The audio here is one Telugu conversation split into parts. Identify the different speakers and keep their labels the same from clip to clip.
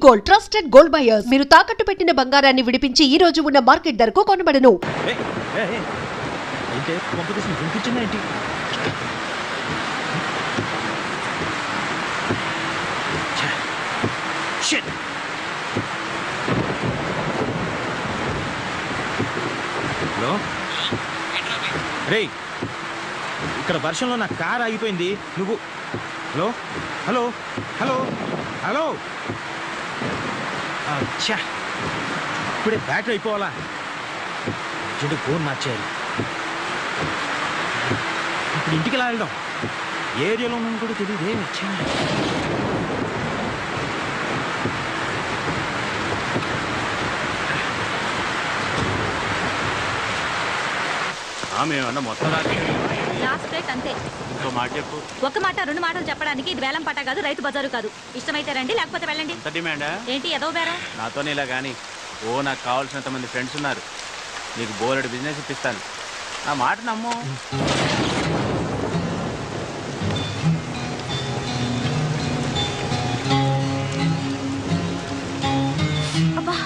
Speaker 1: Gold, trusted gold buyers. మీరు తాకట్టు పెట్టిన బంగారాన్ని విడిపించి ఈ రోజు ఉన్న మార్కెట్ ధరకు కొనబడను.
Speaker 2: హలో రే, ఇక్కడ వర్షంలో నా కార్ ఆగిపోయింది. నువ్వు హలో హలో హలో హలో అచ్చా, ఇప్పుడే బ్యాటరీ అయిపోవాలా? చెడు ఫోన్ మార్చేయాలి. ఇప్పుడు ఇంటికి ఎలా వెళ్దాం? ఏరియాలో ఉన్నాను కూడా తెలియదే. వచ్చా
Speaker 3: మేమన్నా మొత్తం
Speaker 4: లాస్ట్ రేట్ అంతే.
Speaker 3: ఇంకో మాట చెప్పు.
Speaker 4: ఒక మాట రెండు మాటలు చెప్పడానికి ఇది వేలం పాట కాదు, రైతు బజారు కాదు. ఇష్టమైతే రండి, లేకపోతే వెళ్ళండి.
Speaker 3: ఎంత డిమాండా?
Speaker 4: ఏంటి ఏదో బేరం?
Speaker 3: నాతోనే ఇలా కానీ నాకు కావాల్సినంత మంది ఫ్రెండ్స్ ఉన్నారు. నీకు బోలెడు బిజినెస్ ఇప్పిస్తాను. నా మాట నమ్ము.
Speaker 4: అబ్బా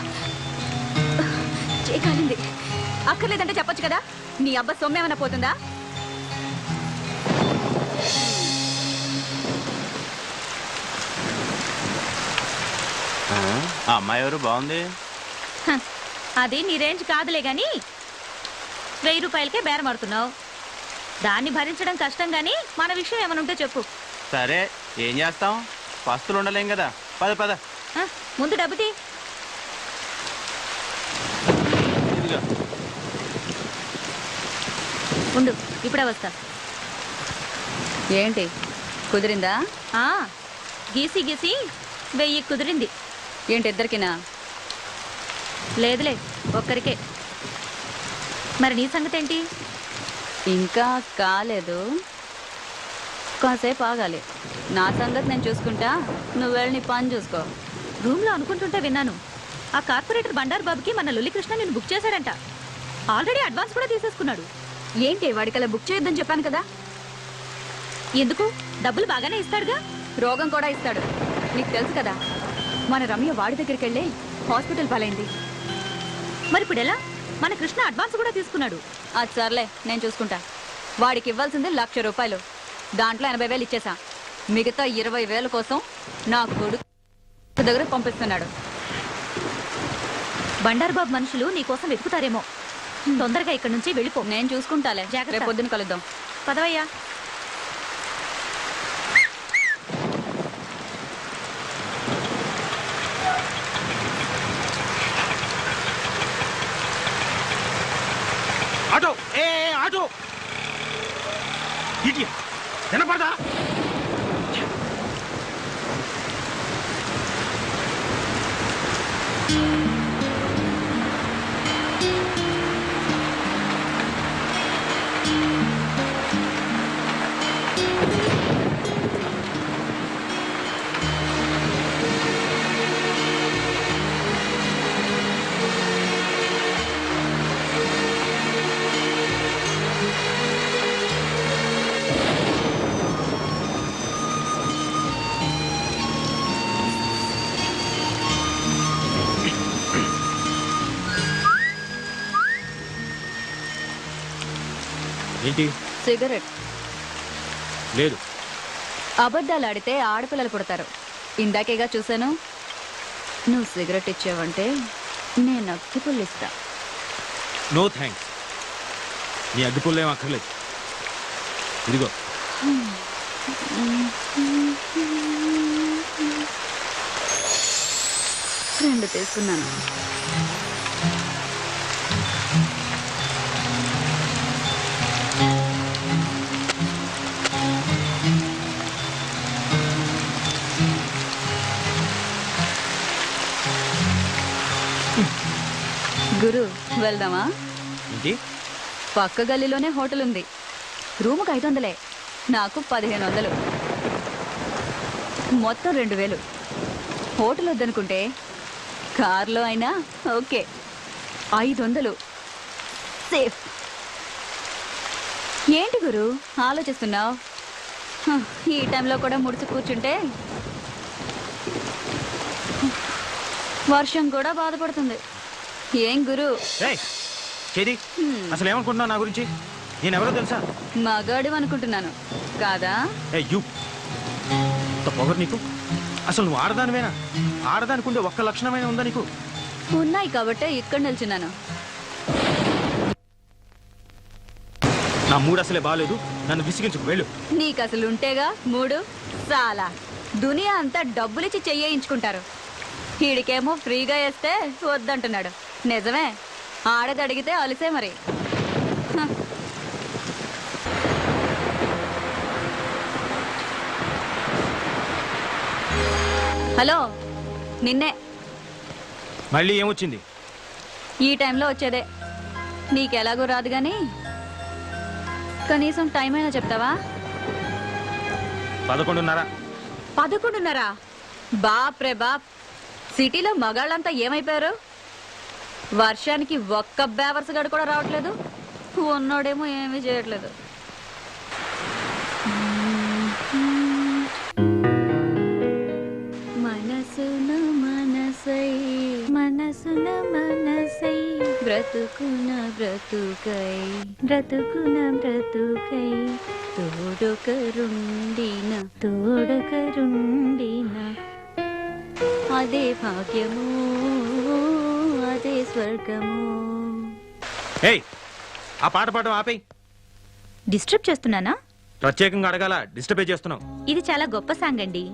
Speaker 4: చేయకాలింది. అక్కర్లేదంటే చెప్పొచ్చు కదా. నీ అబ్బా సొమ్మేమన్నా పోతుందా?
Speaker 3: ఆ అమ్మాయి ఎవరు? బాగుంది.
Speaker 4: అది నీ రేంజ్ కాదులే గాని 1000 రూపాయలకే బేరం ఆడుతున్నావు. దాన్ని భరించడం కష్టం గాని మన విషయం ఏమైనా ఉంటే చెప్పు.
Speaker 3: సరే, ఏం చేస్తాం? పస్తులు ఉండలేం కదా. పద పద.
Speaker 4: ముందు డబ్బు తీ.
Speaker 3: ఇదిగో.
Speaker 4: ఉండు, ఇప్పుడే వస్తా.
Speaker 5: ఏంటి కుదిరిందా?
Speaker 4: గీసి గీసి 1000 కుదిరింది.
Speaker 5: ఏంటి ఇద్దరికినా?
Speaker 4: లేదులే, ఒక్కరికే. మరి నీ సంగతి ఏంటి?
Speaker 5: ఇంకా కాలేదు, కాసేపు ఆగాలి. నా సంగతి నేను చూసుకుంటా, నువ్వు వెళ్ళి నీ పని చూసుకో.
Speaker 4: రూమ్లో అనుకుంటుంటే విన్నాను, ఆ కార్పొరేటర్ బండారు బాబుకి మన లొల్లికృష్ణ నేను బుక్ చేశాడంట. ఆల్రెడీ అడ్వాన్స్ కూడా తీసేసుకున్నాడు.
Speaker 5: ఏంటి వాడికలా బుక్ చేయొద్దని చెప్పాను కదా.
Speaker 4: ఎందుకు? డబ్బులు బాగానే ఇస్తాడుగా.
Speaker 5: రోగం కూడా ఇస్తాడు, నీకు తెలుసు కదా. మన రమ్య వాడి దగ్గరికి వెళ్ళి హాస్పిటల్ పాలైంది.
Speaker 4: మరి ఇప్పుడు ఎలా? మన కృష్ణ అడ్వాన్స్ కూడా తీసుకున్నాడు.
Speaker 5: అది సర్లే, నేను చూసుకుంటా. వాడికి ఇవ్వాల్సింది 1,00,000 రూపాయలు. దాంట్లో 80,000 ఇచ్చేసా. మిగతా 20,000 కోసం నా కొడుకు దగ్గర పంపిస్తున్నాడు.
Speaker 4: బండారు బాబు మనుషులు నీ కోసం వెతుకుతారేమో. తొందరగా ఇక్కడి నుంచి వెళ్ళిపో.
Speaker 5: నేను చూసుకుంటాలే.
Speaker 4: జాగ్రత్త.
Speaker 5: రేపు పొద్దున కలుద్దాం.
Speaker 4: పదవయ్యా.
Speaker 2: ఆటో ఏ ఆటో ఇటీ వినపడదా? ఏంటి?
Speaker 5: సిగరెట్.
Speaker 2: లేదు.
Speaker 5: అబద్ధాలు ఆడితే ఆడపిల్లలు పుడతారు. ఇందాకేగా చూశాను. నువ్వు సిగరెట్ ఇచ్చావంటే నేను అగ్గిపుల్లు ఇస్తా.
Speaker 2: నో థ్యాంక్స్, నీ అగ్గిపుల్లేం అక్కర్లేదు. ఇదిగో.
Speaker 5: రెండు తీసుకున్నాను. గురు, వెళ్దామా?
Speaker 2: ఏంటి?
Speaker 5: పక్క గల్లీలోనే హోటల్ ఉంది. రూముకు 500, నాకు 1500, మొత్తం 2000. హోటల్ వద్దనుకుంటే కార్లో అయినా ఓకే. 500 సేఫ్. ఏంటి గురు ఆలోచిస్తున్నావు? ఈ టైంలో కూడా ముడిచి కూర్చుంటే వర్షం కూడా బాధపడుతుంది. ఏం గురు,
Speaker 3: ఏయ్ చేది అసలు ఏమనుకుంటున్నావు నా గురించి? నేను ఎవరో తెలుసా?
Speaker 5: మగాడు అనుకుంటున్నాను కాదా?
Speaker 3: ఏ యూ పొగరు నీకు. అసలు నువ్వు ఆడదానివేనా? ఆడదానికి ఉండే ఒక్క లక్షణమైన ఉందా నీకు?
Speaker 5: ఉన్నాయి కాబట్టే ఇక్కడ నిల్చున్నాను.
Speaker 3: నా మూడు అసలే బాగాలేదు, నన్ను విసిగించుకు వెళ్ళు.
Speaker 5: నీకు అసలు ఉంటేగా మూడు చాలా. దునియా అంతా డబ్బులిచ్చి చెయ్యించుకుంటారు. వీడికేమో ఫ్రీగా వేస్తే వద్దంటున్నాడు. నిజమే, ఆడది అడిగితే అలిసే మరి. హ. హలో, నిన్నే.
Speaker 3: మళ్ళీ ఏమొచ్చింది?
Speaker 5: ఈ టైంలో వచ్చేదే. నీకెలాగో రాదు కానీ కనీసం టైం అయినా చెప్తావా?
Speaker 3: 11:30.
Speaker 5: 11:30? బాప్ రే బాప్, సిటీలో మగాళ్ళంతా ఏమైపోయారు? వర్షానికి ఒక్క బేవర్స్ గడు కూడా రావట్లేదు, ఉన్నోడేమో ఏమీ చేయట్లేదు. మనసున మనసై మనసున మనసై బ్రతుకున బ్రతుకై బ్రతుకున బ్రతుకై తోడొకరుండిన తోడొకరుండిన అదే భాగ్యము అదే స్వర్గము.
Speaker 3: ఏయ్ ఆ పాట పాడడం ఆపేయ్.
Speaker 4: డిస్టర్బ్ చేస్తున్నానా?
Speaker 3: ప్రత్యేకంగా అడగాల, డిస్టర్బే చేస్తున్నావు.
Speaker 4: ఇది చాలా గొప్ప సాంగ్ అండి.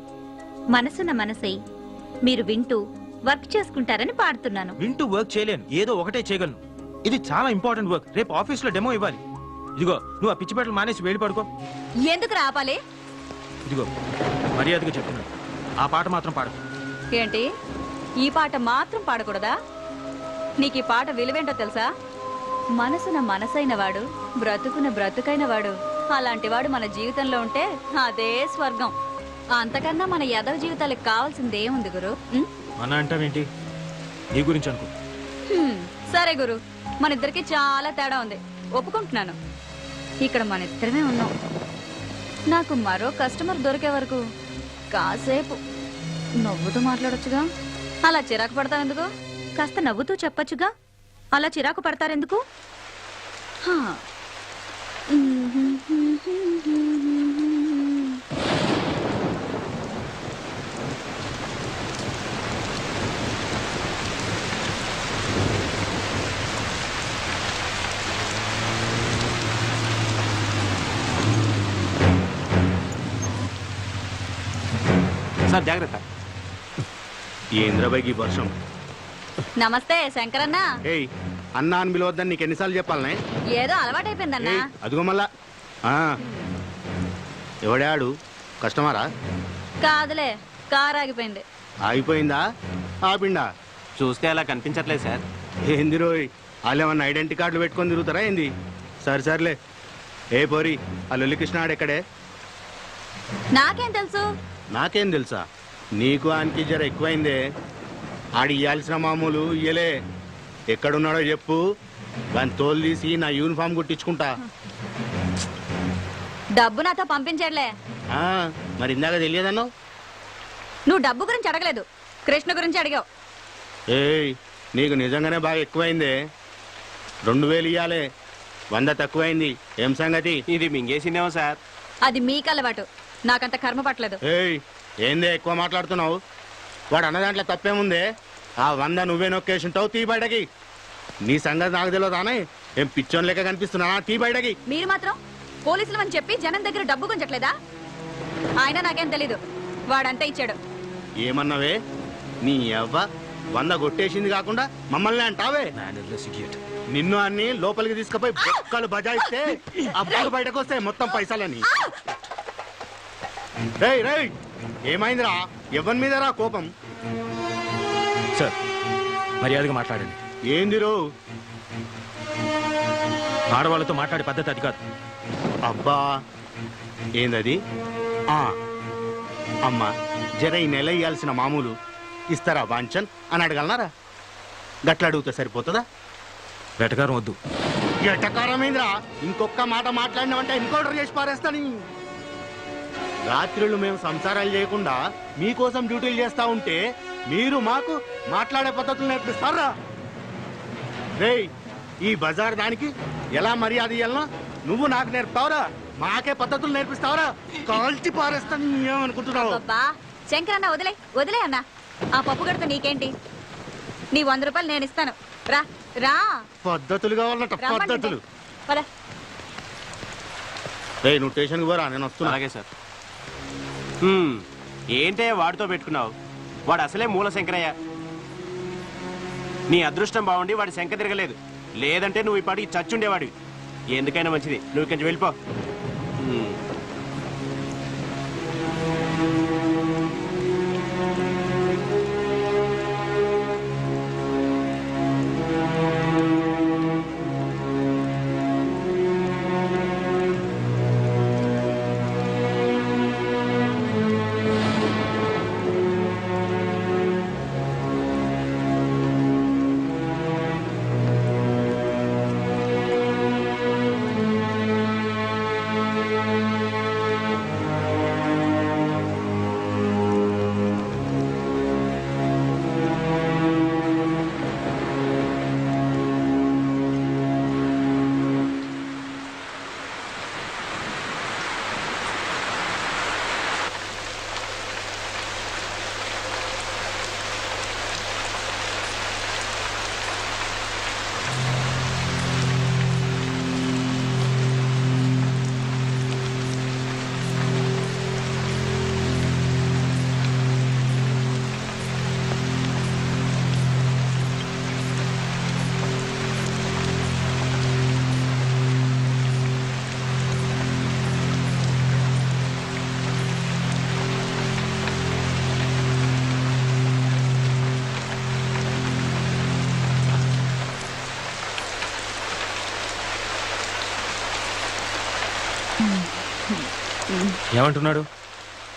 Speaker 4: మనసున్న మనసై మీరు వింటూ వర్క్ చేసుకుంటారని పాడుతున్నాను.
Speaker 3: వింటూ వర్క్ చేయలేను, ఏదో ఒకటే చేయగలను. ఇది చాలా ఇంపార్టెంట్ వర్క్. రేపు ఆఫీస్లో డెమో ఇవ్వాలి. ఇదిగో నువ్వు ఆ పిచ్చి బట్టలు మానేసి వేడి పడుకో.
Speaker 5: ఎందుకు రాపాలి?
Speaker 3: ఇదిగో మర్యాదగా చెప్తున్నాను, ఆ పాట మాత్రం పాడకు.
Speaker 5: ఏంటి, ఈ పాట మాత్రం పాడకూడదా? నీకు ఈ పాట విలువేంటో తెలుసా? మనసున మనసైన వాడు బ్రతుకున బ్రతుకైన వాడు, అలాంటి వాడు మన జీవితంలో ఉంటే అదే స్వర్గం. అంతకన్నా మన యదవ జీవితాలకు కావాల్సింది ఏముంది గురు?
Speaker 3: మన అంటావేంటి? నీ గురించి అనుకో.
Speaker 5: సరే గురు, మన ఇద్దరికి చాలా తేడా ఉంది, ఒప్పుకుంటున్నాను. ఇక్కడ మన ఇద్దరమే ఉన్నాం. నాకు మరో కస్టమర్ దొరికే వరకు కాసేపు నవ్వుతూ మాట్లాడొచ్చుగా. అలా చిరాకు పడతావు ఎందుకు?
Speaker 4: కాస్త నవ్వుతూ చెప్పొచ్చుగా. అలా చిరాకు పడతారెందుకు?
Speaker 5: హా.
Speaker 2: సార్ జాగ్రత్త. ఏంద్రబాయికి వర్షం.
Speaker 5: నమస్తే శంకరన్న.
Speaker 2: ఏయ్ అన్నా అని పిలవద్దని నీకు ఎన్నిసార్లు చెప్పాలనే?
Speaker 5: ఏదో అలవాటైపోయిందన్నా.
Speaker 2: ఏయ్, అదిగో మళ్ళా. ఎవడాడు? కస్టమరా?
Speaker 5: కాదులే, కారు ఆగిపోయింది.
Speaker 2: ఆగిపోయిందా? ఆపిండా?
Speaker 3: చూస్తే అలా కనిపించట్లేదు సార్.
Speaker 2: ఏంది రోయ్, వాళ్ళు ఏమన్నా ఐడెంటిటీ కార్డులు పెట్టుకొని తిరుగుతారా ఏంది? సరే సర్లే. ఏ పోరి, ఆ లొల్లి కృష్ణాడు ఎక్కడే?
Speaker 5: నాకేం తెలుసు?
Speaker 2: నాకేం తెలుసా? నీకు ఆయనకి జర ఎక్కువైందే. ఆడి ఇయ్యాల్సిన మామూలు ఇయ్యలే. ఎక్కడున్నాడో చెప్పు, దాని తోలు తీసి నా యూనిఫామ్ కుట్టించుకుంటా.
Speaker 5: డబ్బు నాతో పంపించట్లే.
Speaker 2: మరి ఇందాక తెలియదన్నో?
Speaker 5: నువ్వు డబ్బు గురించి అడగలేదు, కృష్ణ గురించి అడిగావు.
Speaker 2: ఏయ్ నీకు నిజంగానే బాగా ఎక్కువైందే. 2000 ఇయ్యాలే, 100 తక్కువైంది. ఏం సంగతి?
Speaker 3: ఇది మింగేసిందేమో సార్.
Speaker 5: అది మీకు అలవాటు, నాకంత కర్మ పట్టలేదు.
Speaker 2: ఏయ్ ఏందే ఎక్కువ మాట్లాడుతున్నావు? వాడు అన్న దాంట్లో తప్పేముందే? ఆ 100 నువ్వే నొక్కేసి ఉంటావు. తీ బయటకి. నీ సంగతి నాకు తెలియదానే? ఏం పిచ్చోన్ లెక్క కనిపిస్తున్నా? తీ బయటకి.
Speaker 5: మీరు మాత్రం పోలీసులు అని చెప్పి జనం దగ్గర డబ్బు గుంజట్లేదా? ఆయన నాకేం తెలీదు, వాడంతా ఇచ్చాడు.
Speaker 2: ఏమన్నావే? నీ అవ్వ 100 కొట్టేసింది కాకుండా మమ్మల్ని అంటావే? నిన్ను అన్ని లోపలికి తీసుకుపోయి బొక్కలు బజాయిస్తే అప్పుడు బయటకు వస్తాయి మొత్తం పైసలని. రేయ్ రేయ్ ఏమైందిరా? ఎవరి మీద రా కోపం?
Speaker 3: సార్ మర్యాదగా మాట్లాడండి.
Speaker 2: ఏంది రో?
Speaker 3: ఆడవాళ్ళతో మాట్లాడే పద్ధతి అది కాదు.
Speaker 2: అబ్బా ఏందది? అమ్మా జర ఈ నెల ఇయ్యాల్సిన మామూలు ఇస్తారా వాంచన్ అని అడగలనారా? గట్ల అడుగుతా సరిపోతుందా?
Speaker 3: వెటకారం వద్దు.
Speaker 2: ఎటకారమైందిరా? ఇంకొక మాట మాట్లాడినామంటే ఎన్కౌంటర్ చేసి పారేస్తాను. రాత్రులు మేము సంసారాలు చేయకుండా మీకోసం డ్యూటీలు చేస్తా ఉంటే మీరు మాకు మాట్లాడే పద్ధతులు నేర్పిస్తారా? రేయ్, ఈ బజార్ దానికి ఎలా మర్యాద ఇయ్యాలనో నువ్వు నాకు నేర్పుతావురా? మాకే పద్ధతులు నేర్పిస్తావురా? కాల్చి పారేస్తాను. ఏమనుకుంటున్నావు?
Speaker 5: అబ్బా శంకర్ అన్న వదిలే వదిలే అన్న. ఆ పప్పు గడత నీకేంటి? నీ 100 రూపాయలు నేను ఇస్తాను. రా రా.
Speaker 2: పద్ధతులు కావాలట, పద్ధతులు.
Speaker 5: పద.
Speaker 2: రేయ్, నువ్వు స్టేషన్కి పోరా, నేను వస్తున్నా.
Speaker 3: అలాగే సార్. ఏంటే వాడితో పెట్టుకున్నావు? వాడు అసలే మూల శంకరయ్య. నీ అదృష్టం బాగుండి వాడి శంక తిరగలేదు, లేదంటే నువ్వు ఇప్పటికి చచ్చుండేవాడివి. ఎందుకైనా మంచిది, నువ్వు కొంచెం వెళ్ళిపో.
Speaker 6: ఏమంటున్నాడు?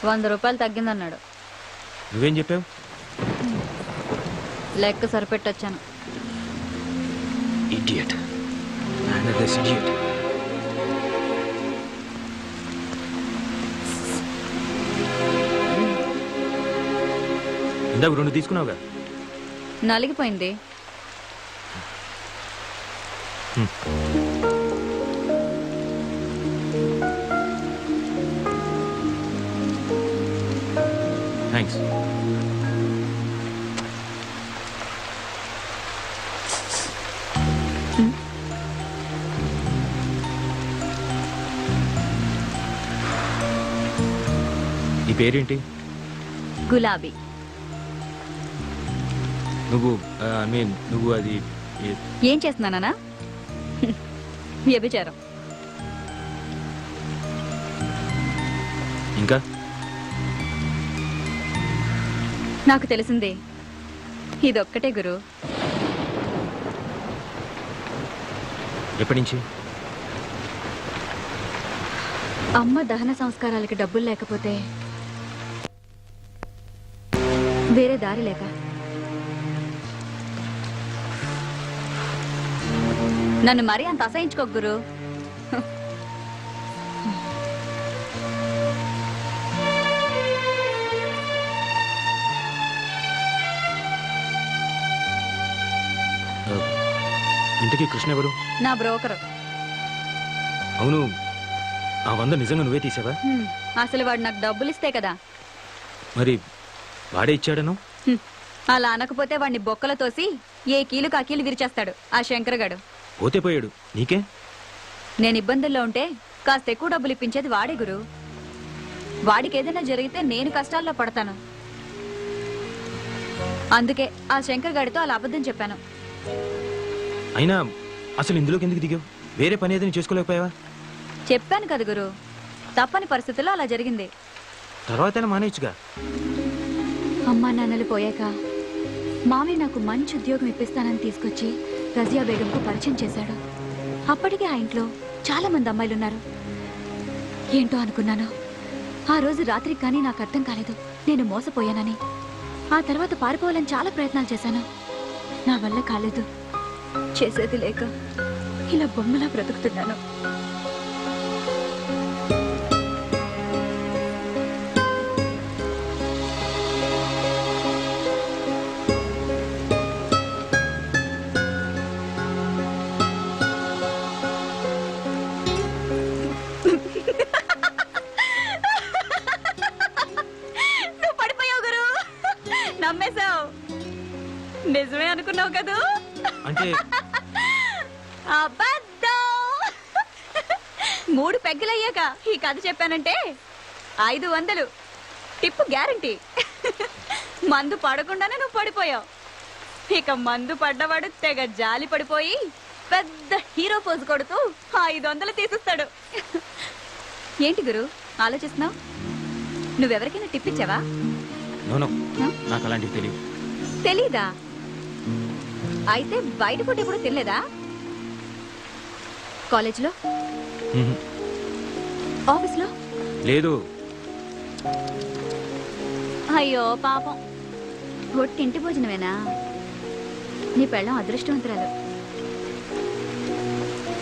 Speaker 5: 100 రూపాయలు తగ్గిందన్నాడు.
Speaker 6: నువ్వేం చెప్పావు?
Speaker 5: లెక్క సరిపెట్టొచ్చాను.
Speaker 6: ఇడియట్. Another idiot. ఇందాక 2 తీసుకున్నావుగా.
Speaker 5: నలిగిపోయింది.
Speaker 6: థ్యాంక్స్. నీ పేరేంటి?
Speaker 5: గులాబీ.
Speaker 6: నువ్వు అది
Speaker 5: ఏం చేస్తున్నానా? వ్యభిచారం.
Speaker 6: ఇంకా
Speaker 5: నాకు తెలిసిందే ఇదొక్కటే గురు.
Speaker 6: ఎప్పటి నుంచి?
Speaker 5: అమ్మ దహన సంస్కారాలకి డబ్బులు లేకపోతే వేరే దారి లేక నన్ను మరీ అంత అసహించుకో గురు.
Speaker 6: ఇంతకీ కృష్ణ ఎవరు?
Speaker 5: నా బ్రోకరు.
Speaker 6: అవును, ఆ 100 నిజంగా నువ్వే తీసావా?
Speaker 5: అసలు వాడు నాకు డబ్బులు ఇస్తే కదా.
Speaker 6: మరి వాడే ఇచ్చాడను?
Speaker 5: అలా అనకపోతే వాడిని బొక్కలు తోసి ఏ కీలు కాకీలు విరిచేస్తాడు ఆ శంకరగాడు.
Speaker 6: పోతే పోయాడు, నీకే.
Speaker 5: నేను ఇబ్బందుల్లో ఉంటే కాస్త ఎక్కువ డబ్బులు ఇప్పించేది వాడే గురు. వాడికి ఏదైనా జరిగితే నేను కష్టాల్లో పడతాను. అందుకే ఆ శంకర్ గాడితో అలా అబద్ధం చెప్పాను.
Speaker 6: అయినా అసలు ఇందులోకి ఎందుకు దిగావు? వేరే పని ఏదైనా చేసుకోలేకపోయావా?
Speaker 5: చెప్పాను కదా గురు, తప్పని పరిస్థితుల్లో అలా జరిగింది.
Speaker 6: తర్వాత మానేయచ్చుగా.
Speaker 5: అమ్మా నాన్నలు పోయాక మామయ్య నాకు మంచి ఉద్యోగం ఇప్పిస్తానని తీసుకొచ్చి రజియా బేగంకు పరిచయం చేశాడు. అప్పటికే ఆ ఇంట్లో చాలా మంది అమ్మాయిలున్నారు. ఏంటో అనుకున్నాను. ఆ రోజు రాత్రికి కానీ నాకు అర్థం కాలేదు నేను మోసపోయానని. ఆ తర్వాత పారిపోవాలని చాలా ప్రయత్నాలు చేశాను. నా వల్ల కాలేదు. చేసేది లేక ఇలా బొమ్మలా బ్రతుకుతున్నాను. నవ్వావు? నిజమే అనుకున్నావు కదూ?
Speaker 6: అంటే
Speaker 5: అబద్ధం. 3 పెగ్గలయ్యాక ఈ కథ చెప్పానంటే 500 టిప్పు గ్యారంటీ. మందు పడకుండానే నువ్వు పడిపోయావు. ఇక మందు పడ్డవాడు తెగ జాలి పడిపోయి పెద్ద హీరో పోజు కొడుతూ 500 తీసిస్తాడు. ఏంటి గురు ఆలోచిస్తున్నావు? నువ్వెవరికైనా టిప్ ఇచ్చావా?
Speaker 6: నో నాకు అలాంటివి తెలియదు.
Speaker 5: తెలీదా? అయితే బయట ఫుడ్ ఎప్పుడు తినలేదా? కాలేజ్లో,
Speaker 6: మ్మ్.
Speaker 5: ఆఫీస్లో?
Speaker 6: లేదు.
Speaker 5: అయ్యో పాపం, ఒట్టింటి భోజనమేనా? నీ పెళ్ళం అదృష్టవంతురాలు.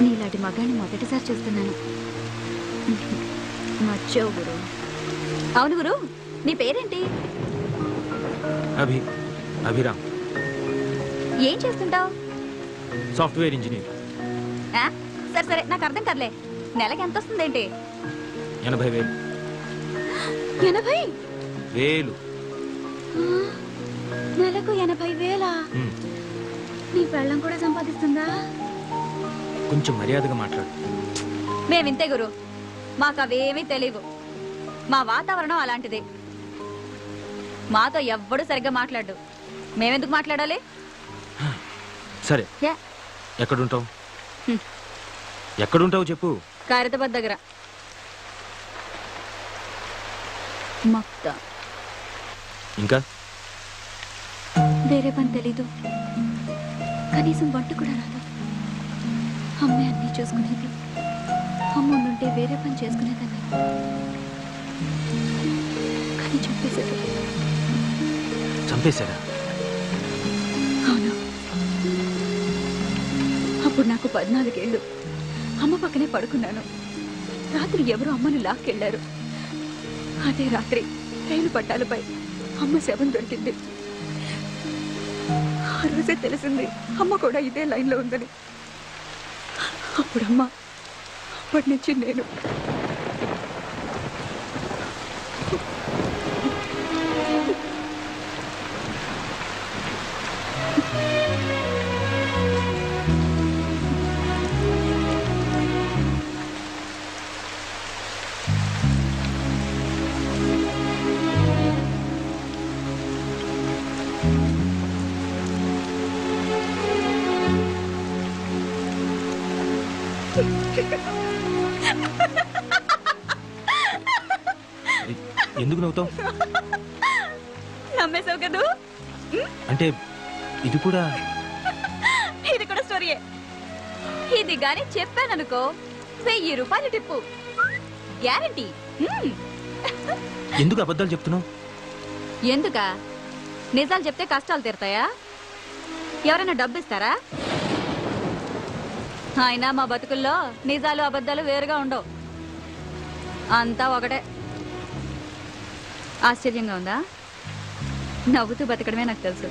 Speaker 5: నీలాంటి మగాన్ని మొదటిసారి చూస్తున్నాను. నచ్చావు గురు. అవును గురు, నీ పేరేంటి?
Speaker 6: అభిరామ్.
Speaker 5: ఏం చేస్తుంటావు?
Speaker 6: Software engineer.
Speaker 5: సరే సరే, నాకు అర్థం కదలే. నెలకి ఎంత వస్తుందేంటి?
Speaker 6: 80,000.
Speaker 5: 80,000? నెలకు 80,000?
Speaker 6: మ్మ్.
Speaker 5: నీ పెళ్ళం కూడా సంపాదిస్తుందా?
Speaker 6: కొంచెం మర్యాదగా మాట్లాడు.
Speaker 5: మేమింతే గురు, మాకు అవేమీ తెలియవు. మా వాతావరణం అలాంటిది. మాతో ఎవ్వడు సరిగ్గా మాట్లాడు. మేమెందుకు మాట్లాడాలి?
Speaker 6: సరే,
Speaker 5: యా,
Speaker 6: ఎక్కడుంటావు?
Speaker 5: హ్మ్.
Speaker 6: ఎక్కడుంటావు చెప్పు.
Speaker 5: ఖైరతాబాద్ దగ్గర. మక్తా.
Speaker 6: ఇంకా
Speaker 5: వేరే పని తెలీదు, కనీసం వంట కూడా రాదు. అమ్మే అన్నీ చూసుకునేది. అమ్మ ఉండుంటే వేరే పని చేసుకునేదాన్ని. కానీ చెప్పేశారు.
Speaker 6: చంపేశారా?
Speaker 5: అవును. అప్పుడు నాకు 14 ఏళ్ళు. అమ్మ పక్కనే పడుకున్నాను. రాత్రి ఎవరో అమ్మను లాక్కెళ్లారు. అదే రాత్రి రైలు పట్టాలపై అమ్మ శవం దొరికింది. ఆ రోజే తెలిసింది అమ్మ కూడా ఇదే లైన్లో ఉందని. అప్పుడమ్మ, అప్పటి నుంచి నేను.
Speaker 6: ఎందుకు నవ్వుతావు?
Speaker 5: నమ్మేశావు కదూ?
Speaker 6: అంటే ఇది కూడా
Speaker 5: ఇది కూడా స్టోరీయే. ఇది గాని చెప్పాననుకో 1000 రూపాయలు టిప్పు గ్యారంటీ.
Speaker 6: ఎందుకు అబద్ధాలు చెప్తున్నావు?
Speaker 5: ఎందుకా? నిజాలు చెప్తే కష్టాలు తీరుతాయా? ఎవరైనా డబ్బు ఇస్తారా? అయినా మా బతుకుల్లో నిజాలు అబద్ధాలు వేరుగా ఉండవు. అంతా ఒకటే. ఆశ్చర్యంగా ఉందా? నవ్వుతూ బతకడమే నాకు తెలుసు.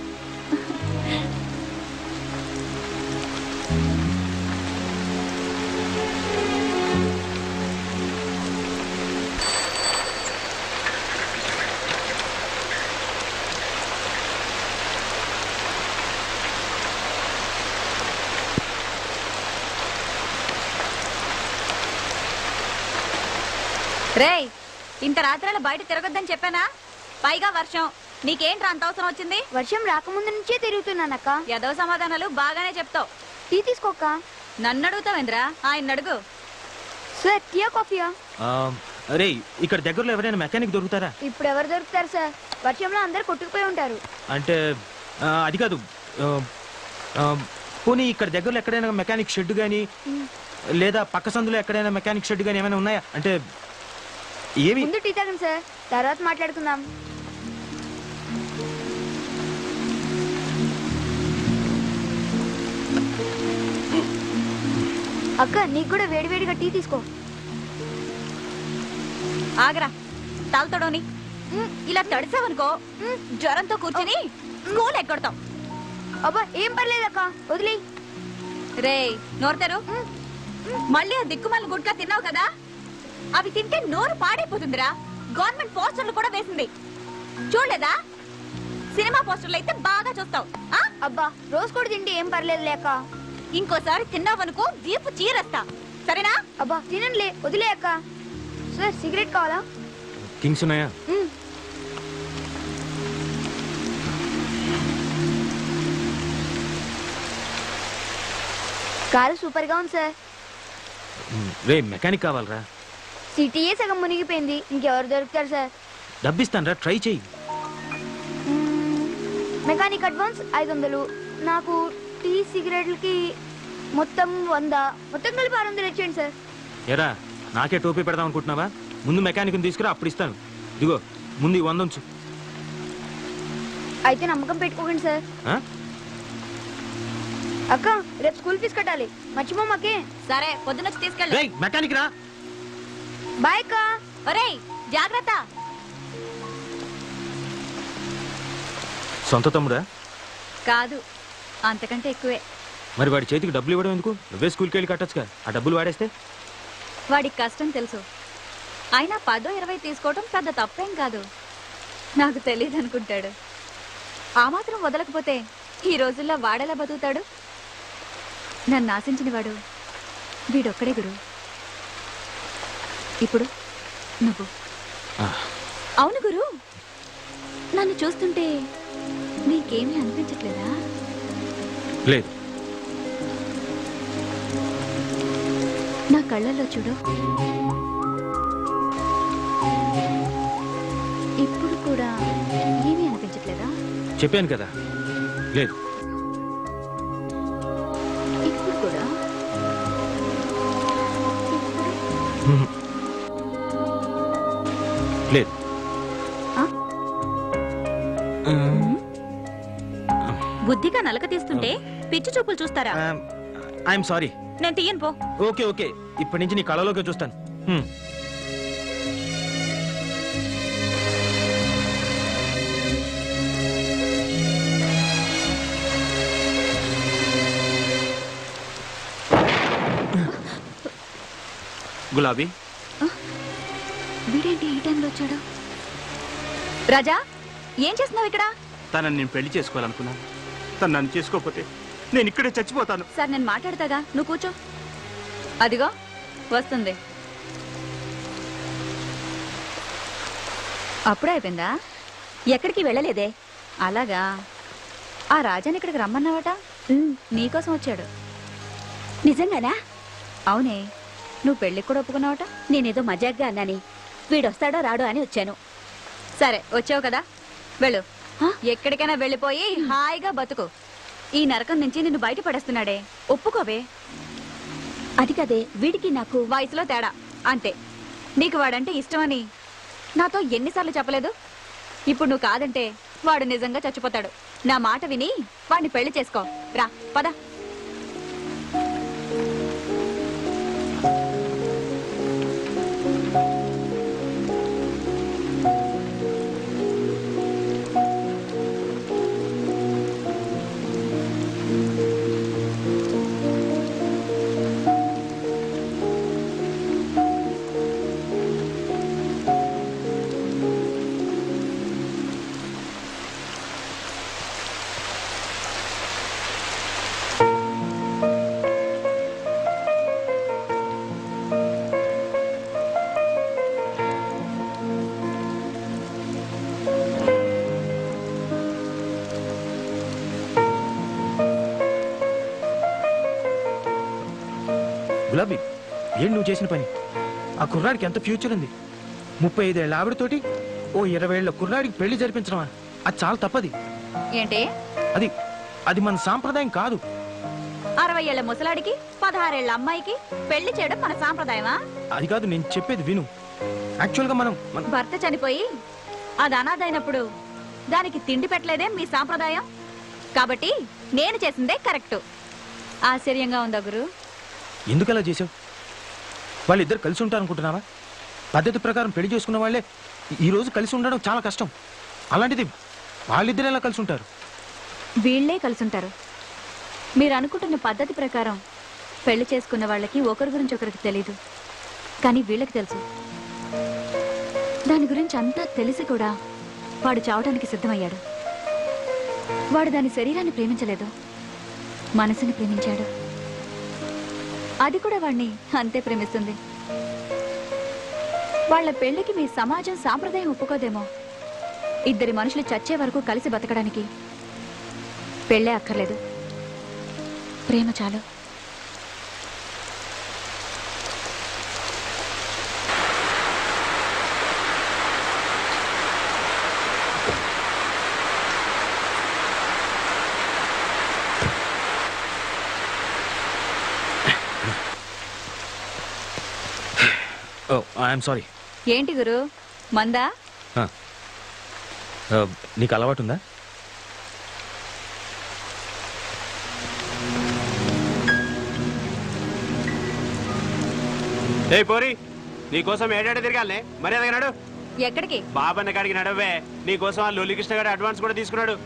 Speaker 5: రేయ్, ఇంత రాత్రిలో బయట తిరగొద్దని చెప్పానా? పైగా వర్షం. నీకేంట్రా అంత అవసరం వచ్చింది?
Speaker 7: వర్షం రాకముందు నుంచే తిరుగుతున్నానక్క.
Speaker 5: ఏదో సమాధానాలు బాగానే చెప్తావు.
Speaker 7: టీ తీసుకోక్క.
Speaker 5: నన్ను అడుగుతావేంద్రా? ఆయన అడుగు.
Speaker 7: సార్, టీయా కాఫీయా?
Speaker 6: అరే, ఇక్కడ దగ్గరలో ఎవరైనా మెకానిక్ దొరుకుతారా?
Speaker 7: ఇప్పుడు ఎవరు దొరుకుతారు సార్? వర్షంలో అందరు కొట్టుకుపోయి ఉంటారు.
Speaker 6: అంటే అది కాదు. పోనీ ఇక్కడ దగ్గరలో ఎక్కడైనా మెకానిక్ షెడ్ గానీ లేదా పక్క సందులో ఎక్కడైనా మెకానిక్ షెడ్ గానీ ఏమైనా ఉన్నాయా? అంటే ఏమి?
Speaker 7: ముందు టీ తాగండి సార్, తర్వాత మాట్లాడుకుందాం. అక్క, నీకు కూడా వేడివేడిగా టీ తీసుకో.
Speaker 5: ఆగరా, తలతోడని ఇలా తడిసావనుకో జ్వరంతో కూర్చుని స్కూల్ ఎక్కడతాం.
Speaker 7: అబ్బా, ఏం పర్లేదక్క, వదిలే.
Speaker 5: రే, నోరుతారు. మళ్ళీ ఆ దిక్కుమాల గుడ్కా తిన్నావు కదా, అవి తింటే నోరు పాడైపోతుందిరా. గవర్నమెంట్ పోస్టర్లు కూడా వేసింది, చూడలేదా? సినిమా పోస్టర్లు అయితే బాగా చూస్తావు ఆ?
Speaker 7: అబ్బా రోజు కూడా తింటే ఏం పర్లేదు లేక.
Speaker 5: ఇంకోసారి తిన్నావనుకో వీపు చీరేస్తా సరేనా?
Speaker 7: అబ్బా తినండిలే, వదిలే అక్క. సార్ సిగరెట్ కావాలా?
Speaker 6: కింగ్స్ ఉన్నాయా?
Speaker 7: మ్మ్. కారు సూపర్ గా ఉంది సార్.
Speaker 6: రే మెకానిక్ కావాలరా.
Speaker 7: సిటీయే సగం మునిగిపోయింది, ఇంకెవరు దొరుకుతారు సార్?
Speaker 6: డబ్బిస్తాను రా, ట్రై చెయ్యి.
Speaker 7: మెకానిక్ అడ్వాన్స్ 500, నాకు టీ సిగరెట్లకి మొత్తం 100, మొత్తం కలిపి 600 ఇచ్చేయండి సార్.
Speaker 6: ఎరా నాకే టోపీ పెడదాం అనుకుంటున్నావా? ముందు మెకానిక్ని తీసుకురా, అప్పుడు ఇస్తాను. ఇదిగో ముందు ఈ 100 ఉంచు.
Speaker 7: అయితే నమ్మకం పెట్టుకోకండి సార్.
Speaker 6: ఆ?
Speaker 7: అక్క రేపు స్కూల్ ఫీజు కట్టాలి, మర్చిపోమాకే.
Speaker 5: సరే పొద్దునొచ్చి తీసుకెళ్ళు.
Speaker 6: రేయ్ మెకానిక్ రా.
Speaker 7: బాయ్ అక్క.
Speaker 5: ఒరేయ్ జాగ్రత్త.
Speaker 6: సొంత తమ్ముడా?
Speaker 5: కాదు, అంతకంటే ఎక్కువే.
Speaker 6: మరి వాడి చేతికి డబ్బులు ఇవ్వడం ఎందుకు? నువ్వే స్కూల్కి వెళ్ళి కట్టొచ్చుగా. ఆ డబ్బులు వాడేస్తే
Speaker 5: వాడికి కష్టం తెలుసు. అయినా 10-20 తీసుకోవడం పెద్ద తప్పేం కాదు. నాకు తెలియదు అనుకుంటాడు. ఆ మాత్రం వదలకపోతే ఈ రోజుల్లో వాడేలా బతుకుతాడు? నన్ను ఆశించిన వాడు వీడొక్కడే గురు. ఇప్పుడు నువ్వు. అవును గురు, నన్ను చూస్తుంటే నీకేమీ అనిపించట్లేదా?
Speaker 6: లేదు.
Speaker 5: నా కళ్ళల్లో చూడు. ఇప్పుడు కూడా ఏమీ అనిపించట్లేదా?
Speaker 6: చెప్పాను కదా, లేదు.
Speaker 5: ఇప్పుడు కూడా?
Speaker 6: మ్మ్. లేదు.
Speaker 5: ఆ?
Speaker 4: బుద్ధిగా నలక తీస్తుంటే పిచ్చి చూపులు చూస్తారా?
Speaker 6: I'm sorry.
Speaker 4: నేను తీయను పో.
Speaker 6: ఓకే ఓకే, ఇప్పటి నుంచి నీ కళలోకి చూస్తాను. హ్మ్. గులాబీ,
Speaker 5: వీడేంటి ఈ టైంలో వచ్చాడు? రాజా, ఏం చేస్తున్నావు ఇక్కడ?
Speaker 3: తనని నేను పెళ్లి చేసుకోవాలనుకున్నాను. తను నన్ను చేసుకోకపోతే నేను ఇక్కడే చచ్చిపోతాను.
Speaker 5: సార్ నేను మాట్లాడతాగా, నువ్వు కూర్చో. అదిగో వస్తుంది. అప్పుడే అయిపోయిందా? ఎక్కడికి వెళ్ళలేదే. అలాగా, ఆ రాజాని ఇక్కడికి రమ్మన్నావట. నీకోసం వచ్చాడు. నిజంగానా? అవునే, నువ్వు పెళ్ళికి కూడా ఒప్పుకున్నావట. నేనేదో మజాగ్గా అన్నాని, వీడొస్తాడో రాడో అని వచ్చాను. సరే వచ్చావు కదా, వెళ్ళు. ఎక్కడికైనా వెళ్ళిపోయి హాయిగా బతుకు. ఈ నరకం నుంచి నిన్ను బయట పడేస్తున్నాడే, ఒప్పుకోవే. అది కదే, వీడికి నాకు వయసులో తేడా అంతే. నీకు వాడంటే ఇష్టమని నాతో ఎన్నిసార్లు చెప్పలేదు? ఇప్పుడు నువ్వు కాదంటే వాడు నిజంగా చచ్చిపోతాడు. నా మాట విని వాడిని పెళ్లి చేసుకో. రా పద.
Speaker 6: గులాబీ, ఏం నువ్వు చేసిన పని? ఆ కుర్రాడికి ఎంత ఫ్యూచర్ ఉంది. 35 ఏళ్ళ ఆవిడతోటి ఓ 20 ఏళ్ళ కుర్రాడికి పెళ్లి జరిపించడమా? అది చాలా తప్పది.
Speaker 5: ఏంటి?
Speaker 6: అది అది మన సాంప్రదాయం కాదు.
Speaker 5: 60 ఏళ్ల ముసలాడికి 16 ఏళ్ల అమ్మాయికి పెళ్లి చేయడం మన సాంప్రదాయమా?
Speaker 6: అది కాదు, నేను చెప్పేది విను. యాక్చువల్గా మనం
Speaker 5: భర్త చనిపోయి అది అనాథైనప్పుడు దానికి తిండి పెట్టలేదే మీ సాంప్రదాయం. కాబట్టి నేను చేసిందే కరెక్ట్. ఆశ్చర్యంగా ఉందా గురు?
Speaker 6: ఎందుకు అలా చేసావు? వాళ్ళిద్దరు కలిసి ఉంటారు అనుకుంటున్నావా? పద్ధతి ప్రకారం పెళ్లి చేసుకున్న వాళ్ళే ఈ రోజు కలిసి ఉండడం చాలా కష్టం. అలాంటిది వాళ్ళిద్దరు ఎలా కలిసి ఉంటారు?
Speaker 5: వీళ్లే కలుసుంటారు. మీరు అనుకుంటున్న పద్ధతి ప్రకారం పెళ్లి చేసుకున్న వాళ్ళకి ఒకరి గురించి ఒకరికి తెలీదు, కానీ వీళ్ళకి తెలుసు. దాని గురించి అంతా తెలిసి కూడా వాడు చావడానికి సిద్ధమయ్యాడు. వాడు దాని శరీరాన్ని ప్రేమించలేదు, మనసుని ప్రేమించాడు. అది కూడా వాణ్ణి అంతే ప్రేమిస్తుంది. వాళ్ళ పెళ్లికి మీ సమాజం సాంప్రదాయం ఒప్పుకోదేమో. ఇద్దరి మనుషులు చచ్చే వరకు కలిసి బతకడానికి పెళ్ళే అక్కర్లేదు, ప్రేమ చాలు.
Speaker 6: ఓ ఐఎమ్ సారీ.
Speaker 5: ఏంటి గురు, మందా?
Speaker 6: నీకు అలవాటు ఉందా?
Speaker 3: ఏ పోరి, నీకోసం ఏడాడు తిరగాలనే మర్యాద నడు.
Speaker 5: ఎక్కడికి?
Speaker 3: బాబన్న కాడికి నడవే. నీకోసం ఆ లొల్లికృష్ణ గారు అడ్వాన్స్ కూడా తీసుకున్నాడు.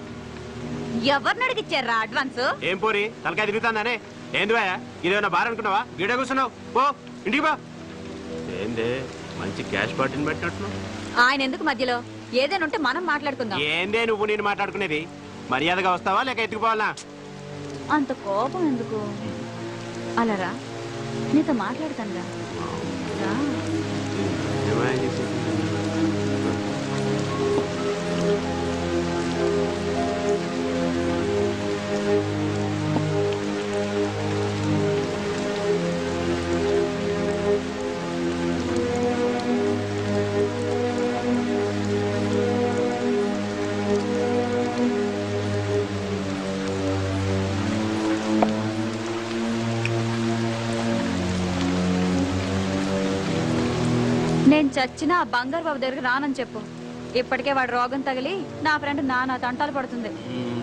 Speaker 5: ఎవరిని అడిగిచ్చారా అడ్వాన్స్?
Speaker 3: ఏం పోరి తలకాయ తిరుగుతుందానే? ఏంది భయ, ఇదేమన్నా బార్ అనుకున్నావా? గీడ కూర్చున్నావు, పో ఇంటికి బా. ఏందే మంచి క్యాష్ పార్టీని పెట్టినట్లు.
Speaker 5: ఆయన ఎందుకు మధ్యలో? ఏదైనా ఉంటే మనం మాట్లాడుకుందాం.
Speaker 3: ఏందే నువ్వు నేను మాట్లాడుకునేది? మర్యాదగా వస్తావా లేక ఎత్తుకుపోవాలా?
Speaker 5: అంత కోపం ఎందుకు? అలా రా, నీతో మాట్లాడతాను రా. నేను చచ్చినా ఆ బంగారు బాబు దగ్గరికి రానని చెప్పు. ఇప్పటికే వాడు రోగం తగిలి నా ఫ్రెండ్ నానా తంటాలు పడుతుంది.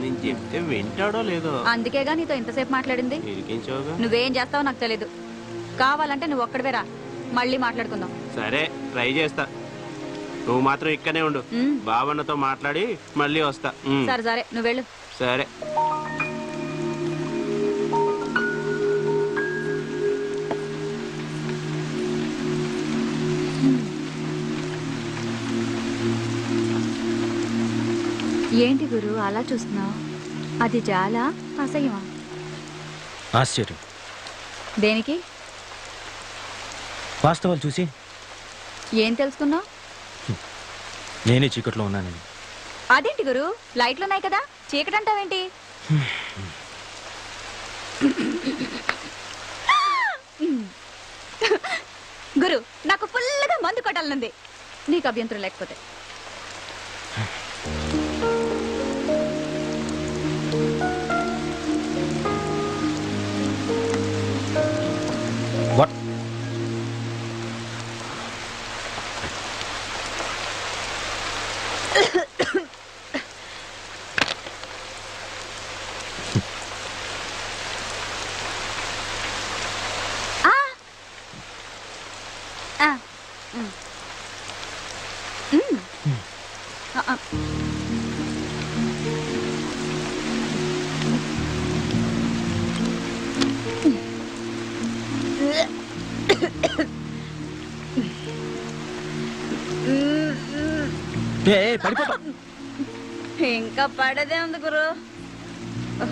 Speaker 3: నేను చెప్తే వింటాడో లేదో
Speaker 5: అందుకేగా నీతో ఇంతసేపు మాట్లాడింది.
Speaker 3: ఇరికించావుగా.
Speaker 5: నువ్వేం చేస్తావో నాకు తెలీదు. కావాలంటే నువ్వు ఒక్కడివే రా, మళ్ళీ మాట్లాడుకుందాం.
Speaker 3: సరే ట్రై చేస్తా, నువ్వు మాత్రం ఇక్కనే ఉండు. బావన్నతో మాట్లాడి మళ్ళీ వస్తా.
Speaker 5: సరే సరే, నువ్వు వెళ్ళు.
Speaker 3: సరే.
Speaker 5: ఏంటి గురు అలా చూస్తున్నావు? అది జాలా, అసహ్యమా?
Speaker 6: ఆశ్చర్యం.
Speaker 5: దేనికి?
Speaker 6: వాస్తవాలు చూసి
Speaker 5: ఏం తెలుసుకున్నావు?
Speaker 6: నేనే చీకట్లో ఉన్నానని.
Speaker 5: అదేంటి గురు, లైట్లున్నాయి కదా, చీకటి అంటావేంటి? గురు, నాకు ఫుల్గా మందు కొట్టాలనుంది, నీకు అభ్యంతరం లేకపోతే.
Speaker 6: వాట్? పడిపోతా.
Speaker 5: ఇంకా పడేదే ఉంది గురు,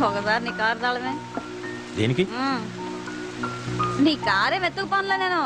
Speaker 5: ఒకసారి నీ కారు తాళమే.
Speaker 6: దేనికి?
Speaker 5: నీ కారే వెతుకు పనులే నేను.